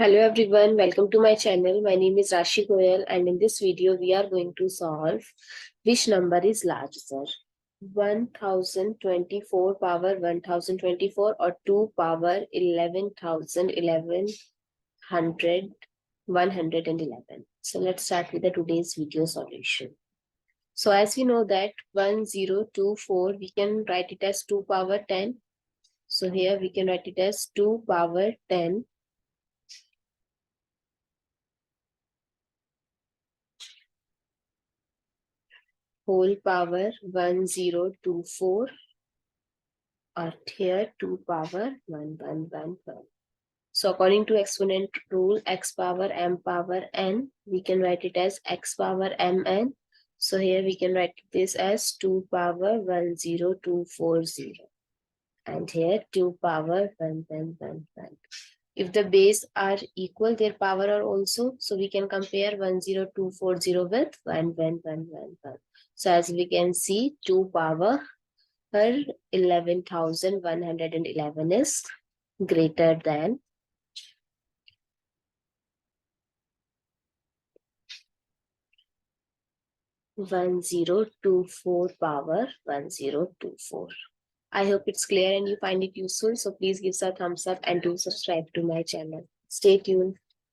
Hello everyone, welcome to my channel. My name is Rashi Goel and in this video we are going to solve which number is larger, 1024 power 1024 or 2 power 111. So let's start with the today's video solution. So as we know that 1024 we can write it as 2 power 10. So here we can write it as 2 power 10 whole power 1024 or here 2 power 1111. So according to exponent rule, x power m power n, we can write it as x power mn. So here we can write this as 2 power 10240 and here 2 power 1111. If the base are equal, their power are also, so we can compare 10240 with 1111. So as we can see, 2 power 11,111 is greater than 1024 power 1024. I hope it's clear and you find it useful. So please give us a thumbs up and do subscribe to my channel. Stay tuned.